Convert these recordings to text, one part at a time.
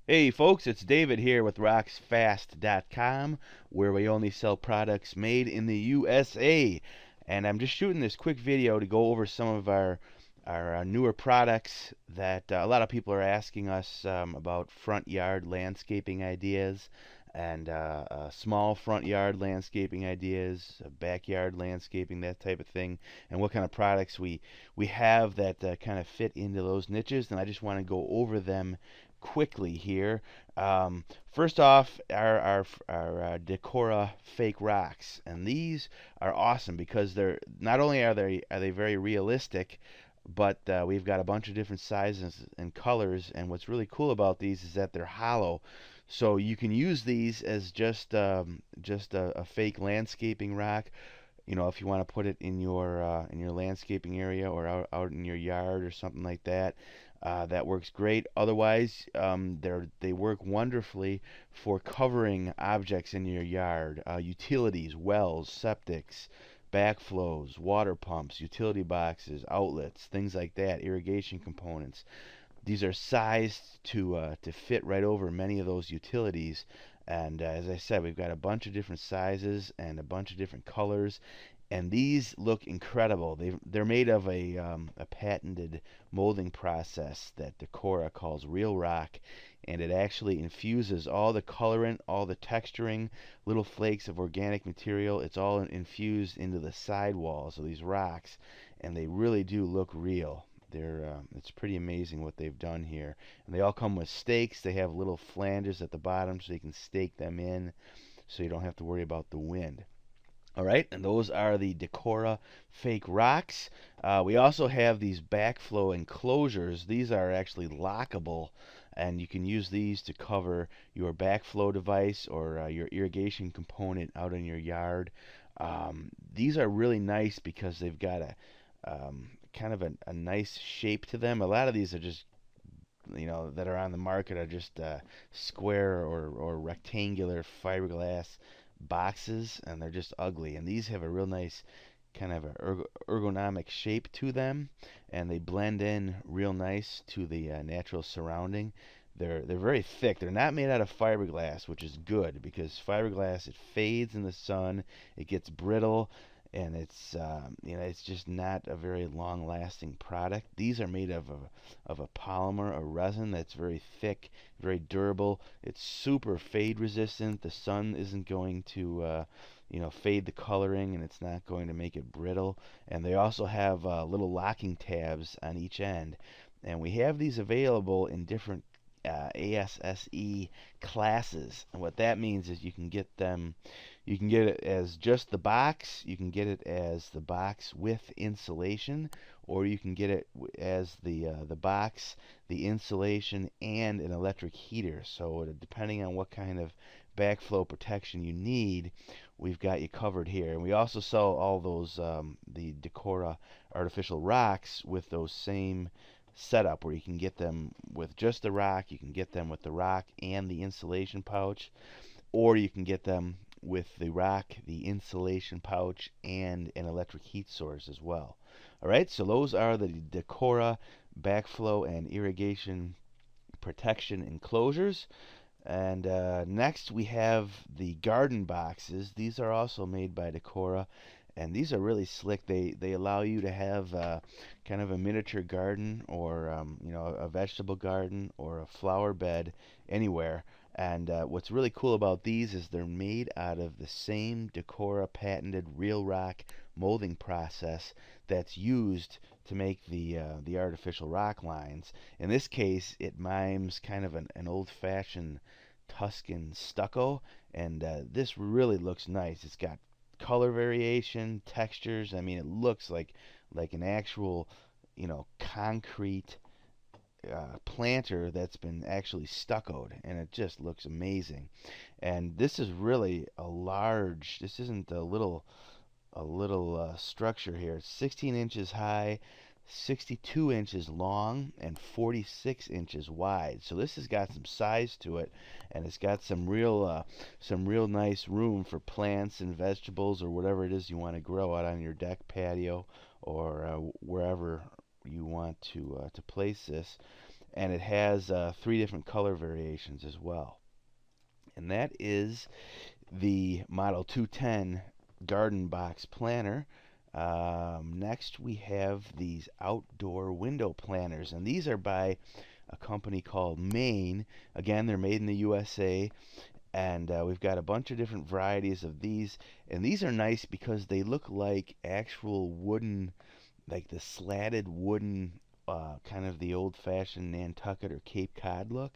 Hey folks, it's David here with rocksfast.com, where we only sell products made in the USA. And I'm just shooting this quick video to go over some of our newer products that a lot of people are asking us about front yard landscaping ideas and small front yard landscaping ideas, backyard landscaping, that type of thing, and what kind of products we have that kind of fit into those niches. And I just want to go over them quickly here. First off, our Decora fake rocks, and these are awesome because they're not only are they very realistic, but we've got a bunch of different sizes and colors. And what's really cool about these is that they're hollow, so you can use these as just a fake landscaping rock. You know, if you want to put it in your landscaping area or out in your yard or something like that, that works great. Otherwise, they work wonderfully for covering objects in your yard, utilities, wells, septics, backflows, water pumps, utility boxes, outlets, things like that, irrigation components. These are sized to fit right over many of those utilities. And as I said, we've got a bunch of different sizes and a bunch of different colors, and these look incredible. They're made of a patented molding process that Decora calls Real Rock, and it actually infuses all the colorant, all the texturing, little flakes of organic material. It's all infused into the sidewalls of these rocks, and they really do look real. It's pretty amazing what they've done here. And they all come with stakes. They have little flanges at the bottom so you can stake them in so you don't have to worry about the wind. All right, and those are the Decora fake rocks. We also have these backflow enclosures. These are actually lockable, and you can use these to cover your backflow device or your irrigation component out in your yard. These are really nice because they've got a kind of a nice shape to them. A lot of these are just, that are on the market are just square or rectangular fiberglass boxes, and they're just ugly. And these have a real nice kind of a ergonomic shape to them, and they blend in real nice to the natural surrounding. They're very thick. They're not made out of fiberglass, which is good because fiberglass, it fades in the sun, it gets brittle, and it's just not a very long-lasting product. These are made of a polymer, a resin that's very thick, very durable. It's super fade resistant. The sun isn't going to fade the coloring, and it's not going to make it brittle. And they also have little locking tabs on each end. And we have these available in different ASSE classes. And what that means is you can get it as just the box, you can get it as the box with insulation, or you can get it as the box, the insulation, and an electric heater. So depending on what kind of backflow protection you need, we've got you covered here. And we also sell all those the Decora artificial rocks with those same setup, where you can get them with just the rock, you can get them with the rock and the insulation pouch, or you can get them with the rock, the insulation pouch, and an electric heat source as well. All right, so those are the Decora backflow and irrigation protection enclosures. And next we have the garden boxes. These are also made by Decora, and these are really slick. They allow you to have kind of a miniature garden, or a vegetable garden or a flower bed anywhere. And what's really cool about these is they're made out of the same Decora patented Real Rock molding process that's used to make the artificial rock lines. In this case, it mimes kind of an old-fashioned Tuscan stucco, and this really looks nice. It's got color variation, textures. I mean, it looks like an actual, concrete planter that's been actually stuccoed, and it just looks amazing. And this is really a large. This isn't a little structure here. It's 16 inches high, 62 inches long, and 46 inches wide. So this has got some size to it, and it's got some real nice room for plants and vegetables or whatever it is you want to grow out on your deck, patio, or wherever you want to place this. and it has 3 different color variations as well. And that is the Model 210 Garden Box Planner. Next we have these outdoor window planners, and these are by a company called Maine. Again, they're made in the USA, and we've got a bunch of different varieties of these, and these are nice because they look like actual wooden, like the slatted wooden, kind of the old-fashioned Nantucket or Cape Cod look,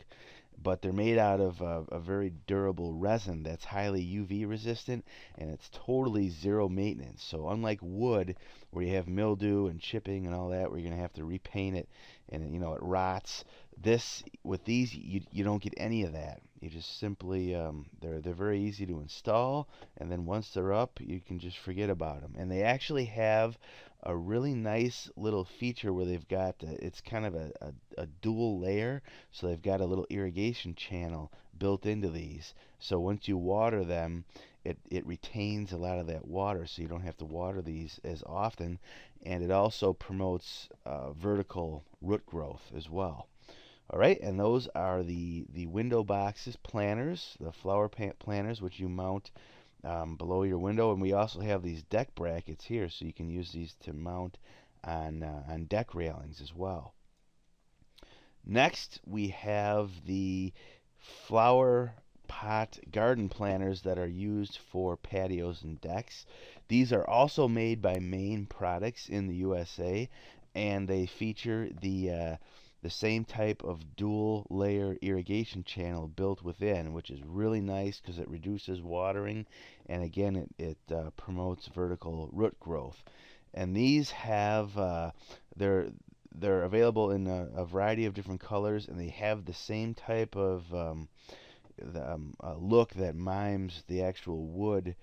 but they're made out of a very durable resin that's highly UV resistant, and it's totally zero maintenance. So unlike wood, where you have mildew and chipping and all that, where you're going to have to repaint it and it rots, with these you don't get any of that. You just simply they're very easy to install, and then once they're up, you can just forget about them. And they actually have a really nice little feature where they've got it's kind of a dual layer, so they've got a little irrigation channel built into these, so once you water them, it retains a lot of that water, so you don't have to water these as often, and it also promotes vertical root growth as well. Alright, and those are the window boxes planters, the flower planters, which you mount below your window. And we also have these deck brackets here, so you can use these to mount on deck railings as well. Next, we have the flower pot garden planters that are used for patios and decks. These are also made by Maine Products in the USA, and they feature the same type of dual layer irrigation channel built within, which is really nice because it reduces watering, and again it promotes vertical root growth. And these have they're available in a variety of different colors, and they have the same type of look that mimes the actual wood,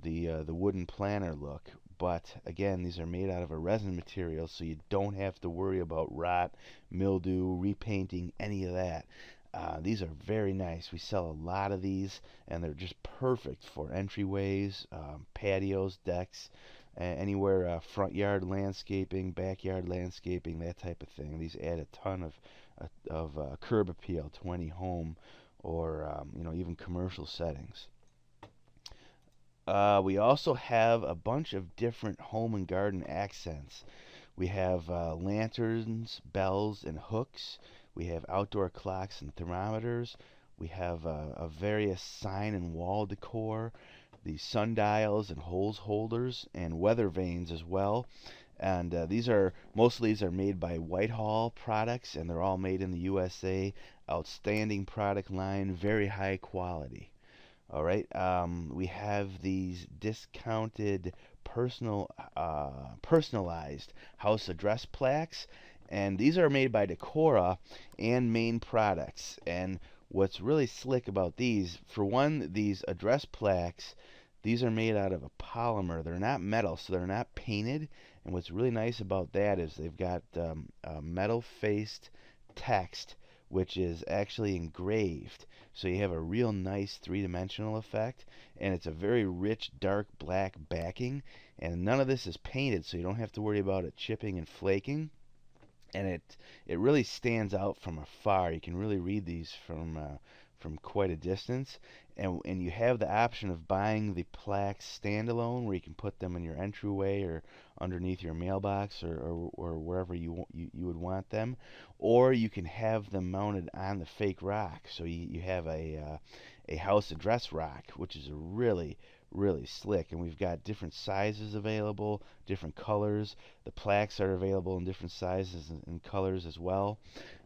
the wooden planter look. But again, these are made out of a resin material, so you don't have to worry about rot, mildew, repainting, any of that. These are very nice. We sell a lot of these, and they're just perfect for entryways, patios, decks, anywhere, front yard landscaping, backyard landscaping, that type of thing. These add a ton of curb appeal to any home or even commercial settings. We also have a bunch of different home and garden accents. We have lanterns, bells, and hooks. We have outdoor clocks and thermometers. We have a various sign and wall decor, the sundials and hose holders, and weather vanes as well. And most of these are made by Whitehall Products, and they're all made in the USA. Outstanding product line, very high quality. All right, we have these discounted personalized house address plaques, and these are made by Decora and Maine Products. And what's really slick about these, for one, these address plaques, these are made out of a polymer. They're not metal, so they're not painted. And what's really nice about that is they've got metal-faced text, which is actually engraved. So you have a real nice three-dimensional effect, and it's a very rich dark black backing, and none of this is painted, so you don't have to worry about it chipping and flaking. And it really stands out from afar. You can really read these from quite a distance, and you have the option of buying the plaques standalone, where you can put them in your entryway or underneath your mailbox or wherever you would want them, or you can have them mounted on the fake rock. So you have a house address rock, which is really slick, and we've got different sizes available, different colors. The plaques are available in different sizes and colors as well.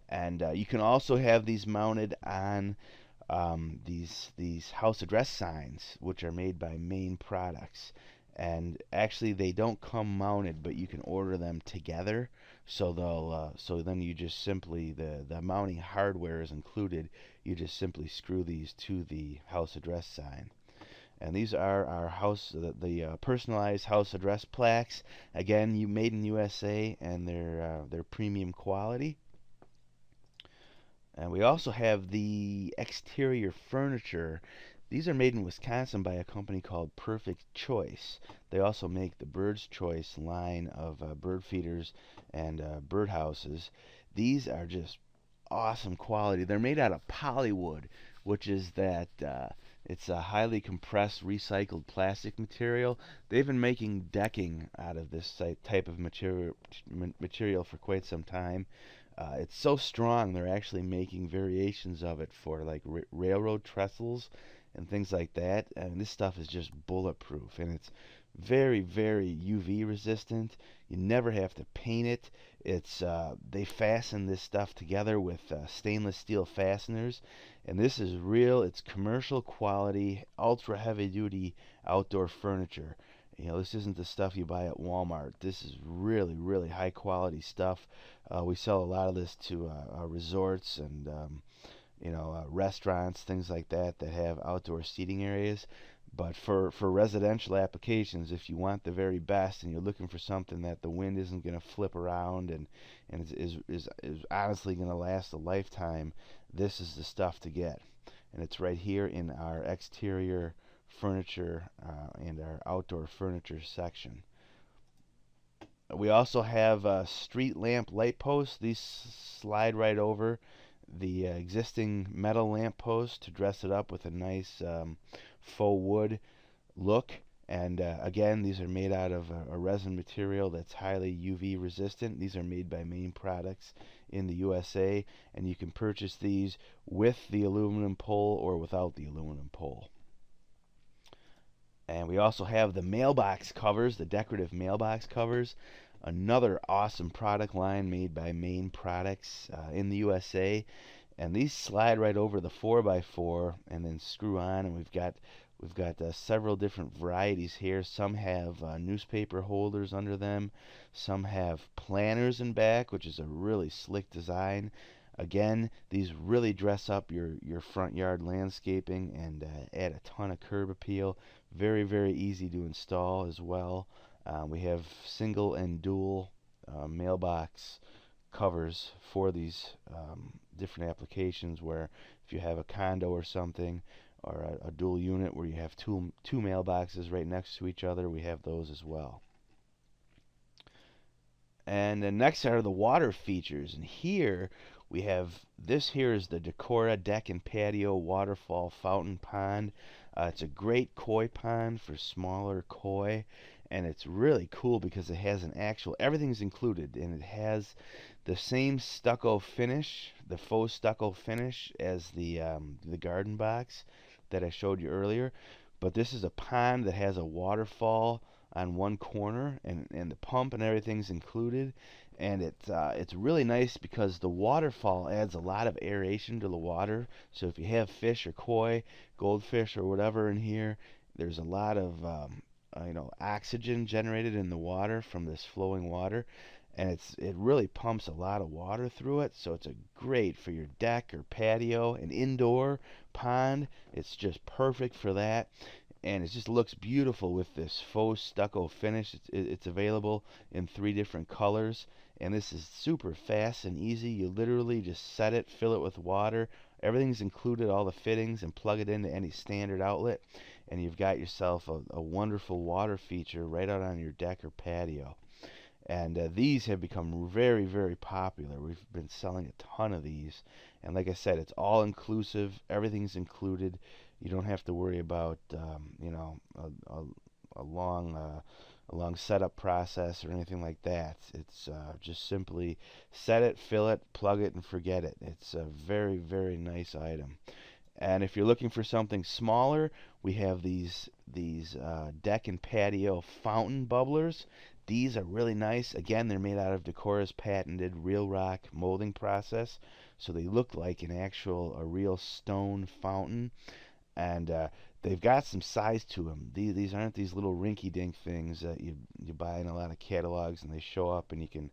And you can also have these mounted on these house address signs, which are made by Maine Products. And actually, they don't come mounted, but you can order them together. So so then you just simply, the mounting hardware is included. You just simply screw these to the house address sign. And these are our the personalized house address plaques. Again, made in USA, and they're premium quality. And we also have the exterior furniture. These are made in Wisconsin by a company called Perfect Choice. They also make the Bird's Choice line of bird feeders and bird houses. These are just awesome quality. They're made out of polywood, which is that it's a highly compressed recycled plastic material. They've been making decking out of this type of material for quite some time. It's so strong they're actually making variations of it for like railroad trestles and things like that. And this stuff is just bulletproof, and it's very, very UV resistant. You never have to paint it. It's they fasten this stuff together with stainless steel fasteners, and this is real. It's commercial quality, ultra heavy duty outdoor furniture. You know, this isn't the stuff you buy at Walmart. This is really, really high quality stuff. We sell a lot of this to resorts and restaurants, things like that that have outdoor seating areas. But for residential applications, if you want the very best and you're looking for something that the wind isn't going to flip around and is honestly going to last a lifetime, this is the stuff to get. And it's right here in our exterior furniture and our outdoor furniture section. We also have street lamp light posts. These slide right over the existing metal lamp post to dress it up with a nice faux wood look. And again, these are made out of a resin material that's highly UV resistant. These are made by Maine Products in the USA, and you can purchase these with the aluminum pole or without the aluminum pole. And we also have the mailbox covers, the decorative mailbox covers. Another awesome product line made by Maine Products in the USA. And these slide right over the 4x4 and then screw on. And we've got several different varieties here. Some have newspaper holders under them. Some have planters in back, which is a really slick design. Again, these really dress up your front yard landscaping and add a ton of curb appeal. Very, very easy to install as well. We have single and dual mailbox covers for these different applications, where if you have a condo or something, or a dual unit where you have two mailboxes right next to each other, we have those as well. And then next are the water features, and here we have, this here is the Decora Deck and Patio Waterfall Fountain Pond. It's a great koi pond for smaller koi, and it's really cool because it has an actual, everything's included, and it has the same stucco finish, the faux stucco finish, as the garden box that I showed you earlier. But this is a pond that has a waterfall on one corner, and the pump and everything's included. And it's really nice because the waterfall adds a lot of aeration to the water. So if you have fish or koi, goldfish or whatever in here, there's a lot of oxygen generated in the water from this flowing water, and it really pumps a lot of water through it. So it's a great for your deck or patio, an indoor pond. It's just perfect for that. And it just looks beautiful with this faux stucco finish. It's available in 3 different colors, and this is super fast and easy. You literally just set it, fill it with water. Everything's included, all the fittings, and plug it into any standard outlet, and you've got yourself a wonderful water feature right out on your deck or patio. And these have become very, very popular. We've been selling a ton of these, and like I said, it's all inclusive. Everything's included. You don't have to worry about a long setup process or anything like that. It's just simply set it, fill it, plug it, and forget it. It's a very, very nice item. And if you're looking for something smaller, we have these deck and patio fountain bubblers. These are really nice. Again, they're made out of Decora's patented Real Rock molding process, so they look like a real stone fountain. And they've got some size to them. These aren't these little rinky-dink things that you buy in a lot of catalogs, and they show up and you can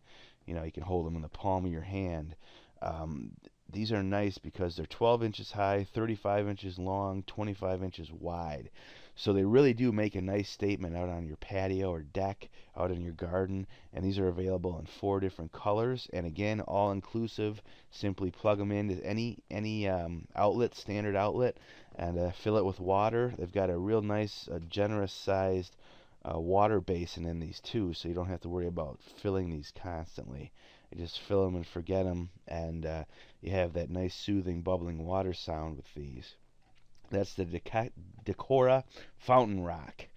hold them in the palm of your hand. These are nice because they're 12 inches high, 35 inches long, 25 inches wide. So they really do make a nice statement out on your patio or deck, out in your garden. And these are available in 4 different colors. And again, all inclusive. Simply plug them into any outlet, standard outlet, and fill it with water. They've got a real nice, generous sized water basin in these too, so you don't have to worry about filling these constantly. You just fill them and forget them, and you have that nice soothing bubbling water sound with these. That's the Decora Fountain Rock.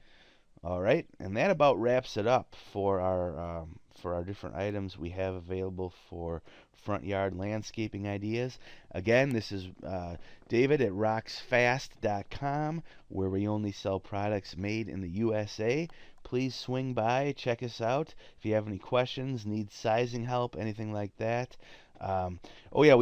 All right, and that about wraps it up for our different items we have available for front yard landscaping ideas. Again, this is David at rocksfast.com, where we only sell products made in the USA. Please swing by, check us out. If you have any questions, need sizing help, anything like that. Oh yeah,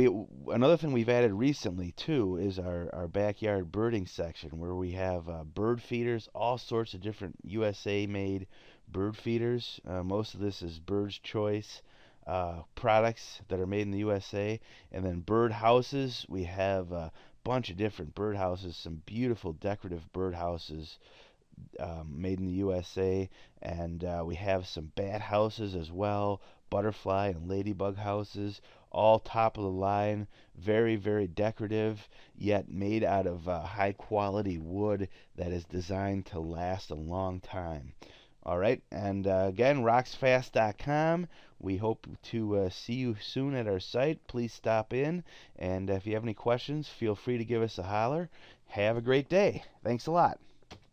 another thing we've added recently too is our backyard birding section, where we have bird feeders, all sorts of different USA made bird feeders. Most of this is Bird's Choice products that are made in the USA. And then bird houses, we have a bunch of different bird houses, some beautiful decorative bird houses made in the USA, and we have some bat houses as well, butterfly and ladybug houses, all top of the line, very, very decorative, yet made out of high quality wood that is designed to last a long time. All right, and again, rocksfast.com. We hope to see you soon at our site. Please stop in, and if you have any questions, feel free to give us a holler. Have a great day. Thanks a lot.